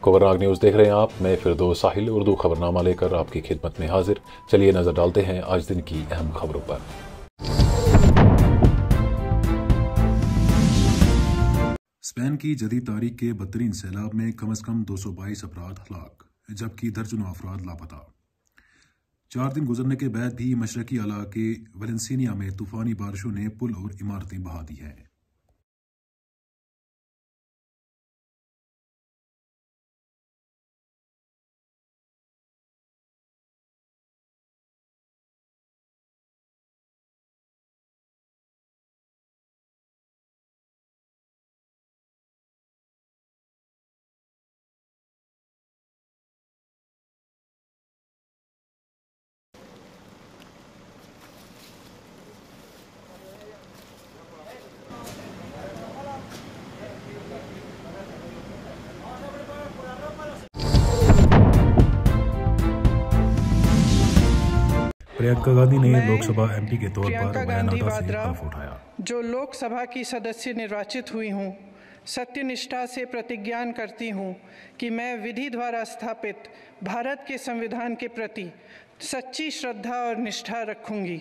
खबरनाक news देख रहे हैं आप। मैं फिरदौस साहिल उर्दू खबरनामा लेकर आपकी खिदमत में हाजिर। चलिए नजर डालते हैं आज दिन की अहम खबरों पर। स्पेन की जदीद तारीख के बदतरीन सैलाब में कम से कम 222 अफराद हलाक, जबकि दर्जनों अफराद लापता। 4 दिन गुजरने के बाद भी मशरकी इलाके वलेंसिया में तूफानी बारिशों ने पुल और इमारतें बहा दी हैं। प्रियंका गांधी ने लोकसभा एमपी के तौर पर वायनाड से हल्फ उठाया। जो लोकसभा की सदस्य निर्वाचित हुई हूँ, सत्यनिष्ठा से प्रतिज्ञान करती हूँ कि मैं विधि द्वारा स्थापित भारत के संविधान के प्रति सच्ची श्रद्धा और निष्ठा रखूँगी।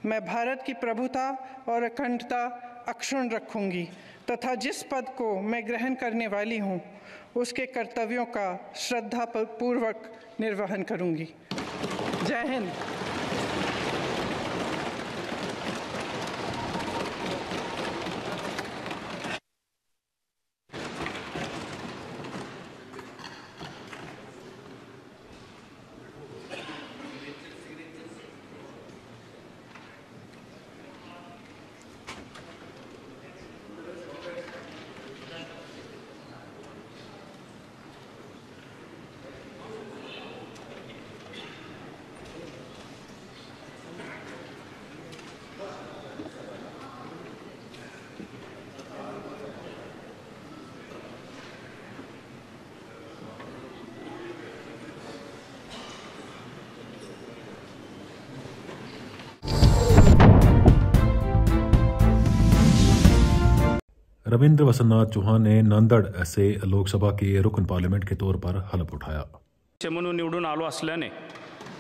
मैं भारत की प्रभुता और अखंडता अक्षुण्ण रखूँगी तथा जिस पद को मैं ग्रहण करने वाली हूँ उसके कर्तव्यों का श्रद्धापूर्वक निर्वहन करूँगी। जय हिंद। रविंद्र वसंतनाथ चौहान ने नांदेड से लोकसभा के रुकन पार्लिमेंट के तौर पर हलफ उठाया। म्हणून निवडून आलो असल्याने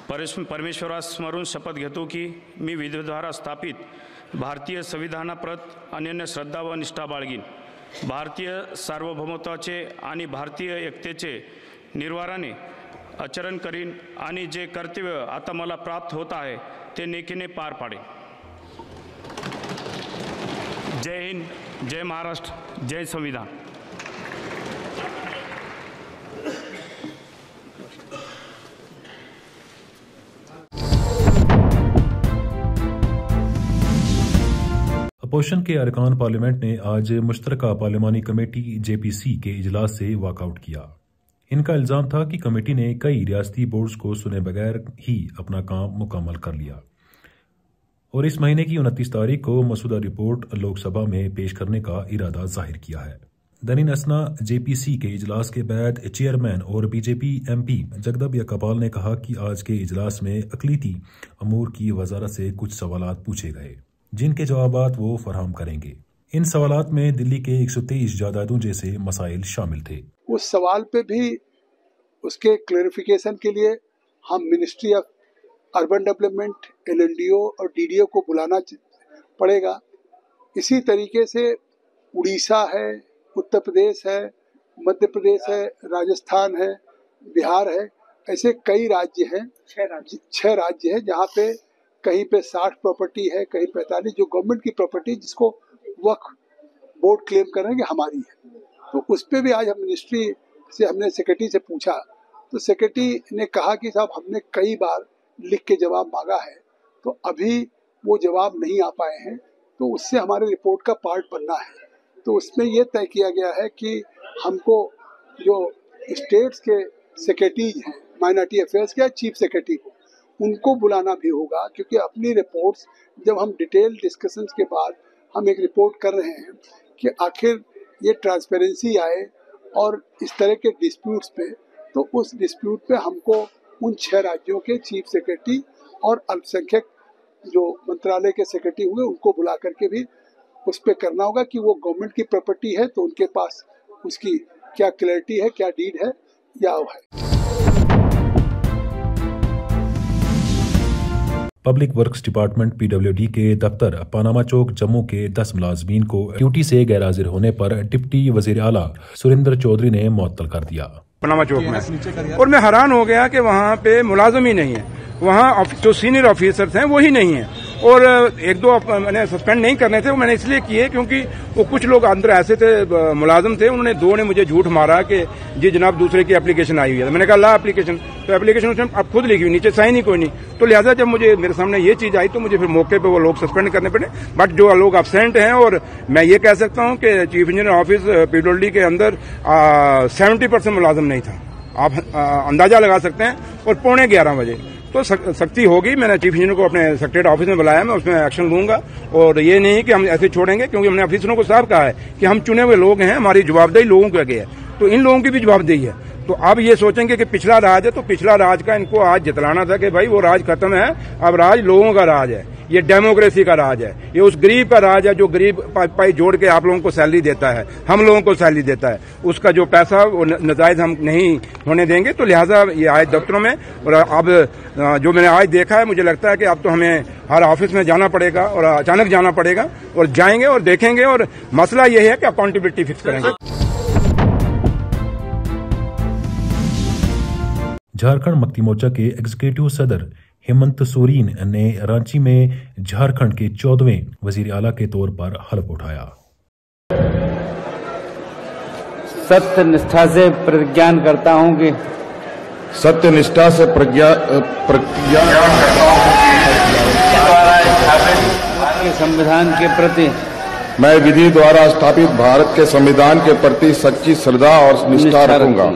परमेश्वरास स्मरून शपथ घेतो की मी विधीद्वारा स्थापित भारतीय संविधानाप्रत अनन्य श्रद्धा व निष्ठा बाळगीन। भारतीय सार्वभौमत्वाचे आणि भारतीय एकतेचे निर्वाराने आचरण करीन आणि जे कर्तव्य आता मला प्राप्त होत आहे ते नेकीने पार पाडेन। जय हिंद, जय महाराष्ट्र, जय संविधान। अपोजिशन के अरकान पार्लियामेंट ने आज मुश्तरका पार्लिमानी कमेटी जेपीसी के इजलास से वॉकआउट किया। इनका इल्जाम था कि कमेटी ने कई रियासती बोर्ड्स को सुने बगैर ही अपना काम मुकम्मल कर लिया और इस महीने की 29 तारीख को मसूदा रिपोर्ट लोकसभा में पेश करने का इरादा जाहिर किया है। दनीन असना जेपीसी के इजलास के बाद चेयरमैन और बीजेपी एमपी जगदब यकपाल ने कहा कि आज के इजलास में अकलीती अमूर की वजारत से कुछ सवालात पूछे गए जिनके जवाबात वो फराहम करेंगे। इन सवालात में दिल्ली के 123 जायदादों जैसे मसाइल शामिल थे। उस सवाल पे भी उसके क्लैरिफिकेशन के लिए हम मिनिस्ट्री ऑफ अर्बन डेवलपमेंट, एलएनडीओ और डीडीओ को बुलाना पड़ेगा। इसी तरीके से उड़ीसा है, उत्तर प्रदेश है, मध्य प्रदेश है, राजस्थान है, बिहार है, ऐसे कई राज्य हैं, 6 राज्य हैं जहाँ पे कहीं पे 60 प्रॉपर्टी है, कहीं 45 जो गवर्नमेंट की प्रॉपर्टी जिसको वक्फ बोर्ड क्लेम कर रहे हैं कि हमारी है। तो उस पर भी आज हम मिनिस्ट्री से हमने सेक्रेटरी से पूछा तो सेक्रेटरी ने कहा कि साहब हमने कई बार लिख के जवाब मांगा है तो अभी वो जवाब नहीं आ पाए हैं, तो उससे हमारे रिपोर्ट का पार्ट बनना है। तो उसमें ये तय किया गया है कि हमको जो स्टेट्स के सेक्रेटरीज हैं, माइनॉरिटी अफेयर्स के चीफ सेक्रेटरी को उनको बुलाना भी होगा, क्योंकि अपनी रिपोर्ट्स जब हम डिटेल डिस्कशंस के बाद हम एक रिपोर्ट कर रहे हैं कि आखिर ये ट्रांसपेरेंसी आए और इस तरह के डिस्प्यूट्स पे, तो उस डिस्प्यूट पे हमको उन 6 राज्यों के चीफ सेक्रेटरी और अल्पसंख्यक जो मंत्रालय के सेक्रेटरी हुए उनको बुला करके भी उस पर करना होगा कि वो गवर्नमेंट की प्रॉपर्टी है तो उनके पास उसकी क्या क्लैरिटी है, क्या डीड है, याव है। पब्लिक वर्क्स डिपार्टमेंट PWD के दफ्तर पानामा चौक जम्मू के 10 मुलाजमीन को ड्यूटी से गैर हाजिर होने पर डिप्टी वजीर आला सुरेंद्र चौधरी ने मुअत्तल कर दिया। पनामा चौक में, और मैं हैरान हो गया कि वहाँ पे मुलाजिम ही नहीं है, वहाँ जो सीनियर ऑफिसर्स हैं वो ही नहीं है, और एक दो मैंने सस्पेंड नहीं करने थे, वो मैंने इसलिए किए क्योंकि वो कुछ लोग अंदर ऐसे थे, मुलाजिम थे, उन्होंने दो ने मुझे झूठ मारा कि जी जनाब दूसरे की एप्लीकेशन आई हुई है। मैंने कहा ला एप्लीकेशन, तो एप्लीकेशन उसने अब खुद लिखी हुई, नीचे साइन ही कोई नहीं, तो लिहाजा जब मुझे मेरे सामने ये चीज आई तो मुझे फिर मौके पे वो लोग सस्पेंड करने पड़े। बट जो लोग एब्सेंट हैं, और मैं ये कह सकता हूँ कि चीफ इंजीनियर ऑफिस PWD के अंदर 70% मुलाजिम नहीं था, आप अंदाजा लगा सकते हैं, और 11:15 बजे तो सख्ती होगी। मैंने चीफ इंजीनियर को अपने सेक्रेटरी ऑफिस में बुलाया, मैं उसमें एक्शन लूंगा, और ये नहीं कि हम ऐसे छोड़ेंगे, क्योंकि हमने ऑफिसरों को साफ कहा है कि हम चुने हुए लोग हैं, हमारी जवाबदेही लोगों के आगे है, तो इन लोगों की भी जवाबदेही है। तो अब ये सोचेंगे कि पिछला राज है, तो पिछला राज का इनको आज जितलाना था कि भाई वो राज खत्म है, अब राज लोगों का राज है, ये डेमोक्रेसी का राज है, ये उस गरीब का राज है जो गरीब पाई जोड़ के आप लोगों को सैलरी देता है, हम लोगों को सैलरी देता है, उसका जो पैसा वो नजायज हम नहीं होने देंगे। तो लिहाजा ये आए दफ्तरों में, और अब जो मैंने आज देखा है, मुझे लगता है कि अब तो हमें हर ऑफिस में जाना पड़ेगा, और अचानक जाना पड़ेगा, और जाएंगे और देखेंगे, और मसला ये है कि अकाउंटेबिलिटी फिक्स करेंगे। झारखंड मुक्ति मोर्चा के एग्जीक्यूटिव सदर हेमंत सोरेन ने रांची में झारखंड के 14वें वजीर आला के तौर पर हलफ उठाया। सत्य निष्ठा से प्रतिज्ञा करता हूं कि सत्यनिष्ठा से प्रतिज्ञा के संविधान के प्रति मैं विधि द्वारा स्थापित भारत के संविधान के प्रति सच्ची श्रद्धा और निष्ठा रखूंगा।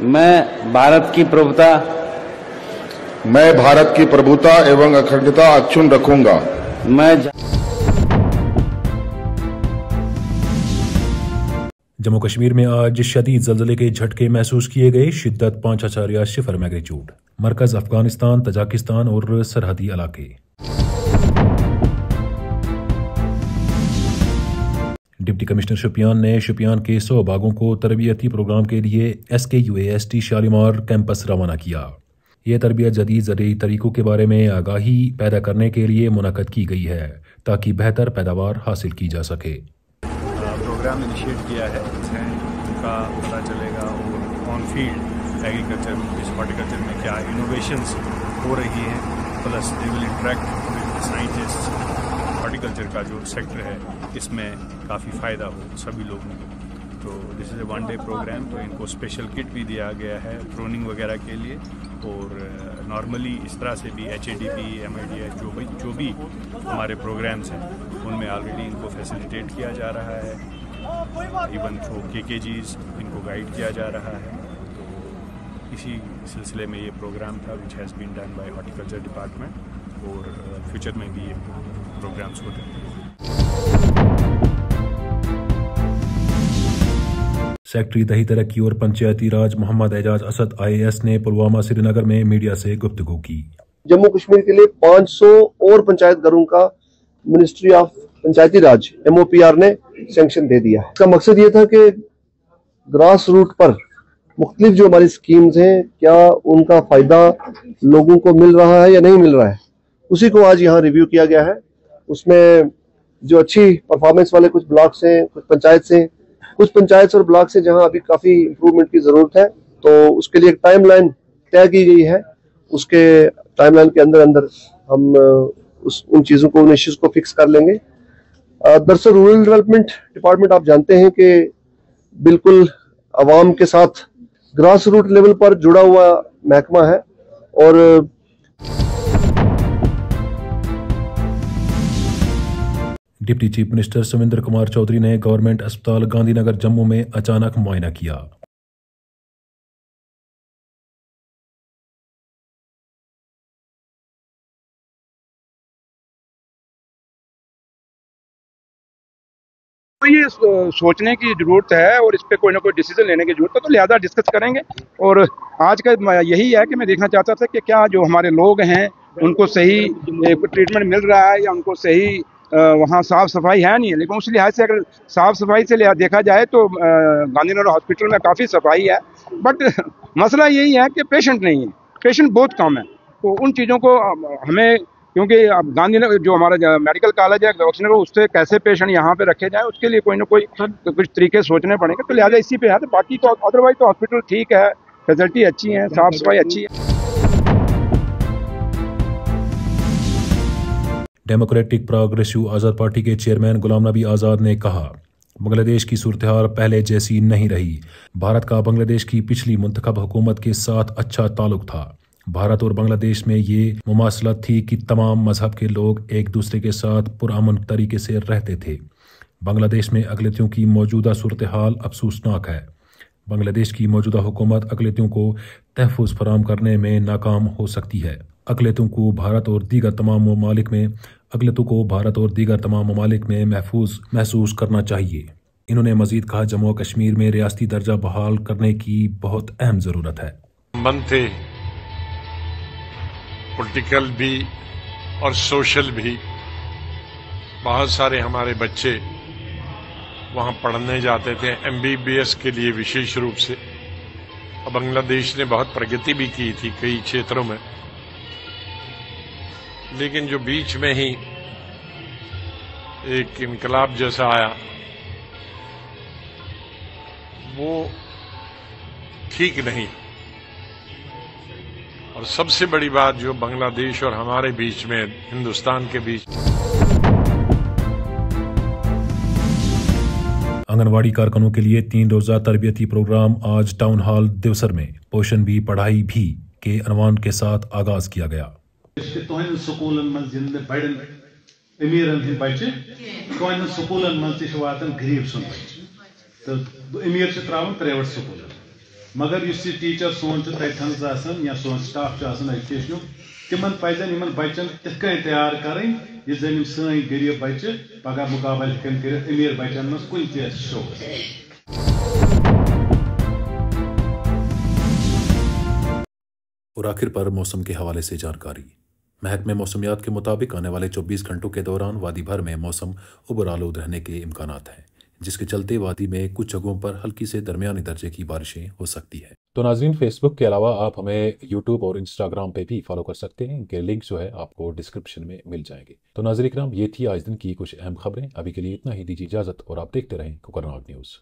मैं भारत की प्रभुता एवं अखंडता अक्षुण्ण रखूंगा। जम्मू कश्मीर में आज शदीद ज़लज़ले के झटके महसूस किए गए। शिद्दत 5.0 मैग्नीट्यूड। मरकज अफगानिस्तान, तजाकिस्तान और सरहदी इलाके। डिप्टी कमिश्नर शोपियान ने शोपियान के 100 बागों को तरबियती प्रोग्राम के लिए SKUAST शालीमार कैंपस रवाना किया। यह तरबियत जदीद ज़रूरी तरीकों के बारे में आगाही पैदा करने के लिए मुनक़द की गई है ताकि बेहतर पैदावार हासिल की जा सके। प्रोग्राम इनिशिएट किया है, उनका पता चलेगा और ऑन फील्ड एग्रीकल्चर इस हॉर्टिकल्चर में क्या इनोवेशंस हो रही हैं, plus they will interact with scientist. Horticulture का जो सेक्टर है इसमें काफ़ी फ़ायदा हो सभी लोगों को। तो this is a 1 day programme, तो इनको स्पेशल किट भी दिया गया है प्रूनिंग वगैरह के लिए, और नॉर्मली इस तरह से भी HADP, MIDH जो भी हमारे प्रोग्राम्स हैं उनमें ऑलरेडी इनको फैसिलिटेट किया जा रहा है, इवन थ्रू KKGs इनको गाइड किया जा रहा है। तो इसी सिलसिले में ये प्रोग्राम था which has been done by horticulture department, और फ्यूचर में भी ये प्रोग्राम्स होते हैं। सेक्रेटरी दही तरक्की और पंचायती राज मोहम्मद एजाज असद IAS ने पुलवामा श्रीनगर में मीडिया से गुफ्तगू की। जम्मू कश्मीर के लिए 500 और पंचायत घरों का ministry of Panchayati Raj MOPR ने सैंक्शन दे दिया है। इसका मकसद ये था कि ग्रास रूट पर मुख्तलिफ जो हमारी स्कीम्स हैं, क्या उनका फायदा लोगों को मिल रहा है या नहीं मिल रहा है, उसी को आज यहाँ रिव्यू किया गया है। उसमें जो अच्छी परफॉर्मेंस वाले कुछ ब्लॉक्स हैं, कुछ पंचायत और ब्लॉक से जहां अभी काफी इंप्रूवमेंट की जरूरत है, तो उसके लिए एक टाइमलाइन तय की गई है। उसके टाइमलाइन के अंदर हम उन चीजों को, उन इश्यूज को फिक्स कर लेंगे। दरअसल रूरल डेवलपमेंट डिपार्टमेंट आप जानते हैं कि बिल्कुल आवाम के साथ ग्रास रूट लेवल पर जुड़ा हुआ महकमा है, और deputy chief minister Suminder Kumar Chaudhary ने गवर्नमेंट अस्पताल गांधीनगर जम्मू में अचानक मुआयना किया। तो ये सोचने की जरूरत है और इस पे कोई ना कोई डिसीजन लेने की जरूरत है, तो लिहाजा डिस्कस करेंगे। और आज का यही है कि मैं देखना चाहता था कि क्या जो हमारे लोग हैं उनको सही ट्रीटमेंट मिल रहा है या उनको सही वहाँ साफ सफाई है नहीं है, लेकिन उस लिहाज से अगर साफ सफाई से देखा जाए तो गांधीनगर हॉस्पिटल में काफ़ी सफाई है, बट मसला यही है कि पेशेंट नहीं है, पेशेंट बहुत कम है। तो उन चीज़ों को हमें, क्योंकि अब गांधीनगर जो हमारा मेडिकल कॉलेज है वैक्सीनगर, उससे कैसे पेशेंट यहाँ पे रखे जाए, उसके लिए कोई ना कोई कुछ तरीके सोचने पड़ेंगे। तो लिहाजा इसी पे है, तो बाकी तो अदरवाइज तो हॉस्पिटल ठीक है, फैसिलिटी अच्छी है, साफ सफाई अच्छी है। डेमोक्रेटिक प्रोग्रेसिव आज़ाद पार्टी के चेयरमैन गुलाम नबी आज़ाद ने कहा, बांग्लादेश की सूरत-ए-हाल पहले जैसी नहीं रही। भारत का बांग्लादेश की पिछली मुंतखब हुकूमत के साथ अच्छा ताल्लुक था। भारत और बांग्लादेश में ये मुमासलत थी कि तमाम मजहब के लोग एक दूसरे के साथ पुरअमन तरीके से रहते थे। बांग्लादेश में अक़लियतों की मौजूदा सूरत-ए-हाल अफसोसनाक है। बांग्लादेश की मौजूदा हुकूमत अक़लियतों को तहफ़्फ़ुज़ फराहम करने में नाकाम हो सकती है। अक़लियतों को भारत और दीगर तमाम ममालिक में महसूस करना चाहिए। इन्होंने मज़ीद कहा, जम्मू और कश्मीर में रियासती दर्जा बहाल करने की बहुत अहम ज़रूरत है। मन थे पॉलिटिकल भी और सोशल भी। बहुत सारे हमारे बच्चे वहाँ पढ़ने जाते थे, MBBS के लिए विशेष रूप से। बांग्लादेश ने बहुत प्रगति भी की थी कई क्षेत्रों में, लेकिन जो बीच में ही एक इनकलाब जैसा आया, वो ठीक नहीं। और सबसे बड़ी बात जो बांग्लादेश और हमारे बीच में, हिंदुस्तान के बीच, आंगनवाड़ी कारकुनों के लिए 3 रोज़ा तरबियती प्रोग्राम आज टाउन हॉल दिवसर में पोषण भी पढ़ाई भी के अनवान के साथ आगाज किया गया। स्कूलन में बड़न अमीरन हंद बच्चे, तुहन स्कूलन में गरीब सुन बच्चे, तो अमीर त्रावन प्राइवेट स्कूल, मगर इस टीचर सोन तथन या सोन स्टाफ एजुकेशन, तिमन पजन इन बच्चन तिथ तैयार करें जन सन गरीब बच्चे पगह मुकाबल कर अमीर बच्चन मज कुन शोक। और आखिर पर मौसम के हवाले से जानकारी। महकमे मौसमियात के मुताबिक आने वाले 24 घंटों के दौरान वादी भर में मौसम उबर आलूद रहने के इम्कानात हैं, जिसके चलते वादी में कुछ जगहों पर हल्की से दरमियानी दर्जे की बारिशें हो सकती है। तो नाज़रीन, फेसबुक के अलावा आप हमें यूट्यूब और इंस्टाग्राम पे भी फॉलो कर सकते हैं। इनके लिंक जो है आपको डिस्क्रिप्शन में मिल जाएंगे। तो नाज़रीन इकराम, ये थी आज दिन की कुछ अहम खबरें। अभी के लिए इतना ही, दीजिए इजाज़त और आप देखते रहें कोकरनाग न्यूज़।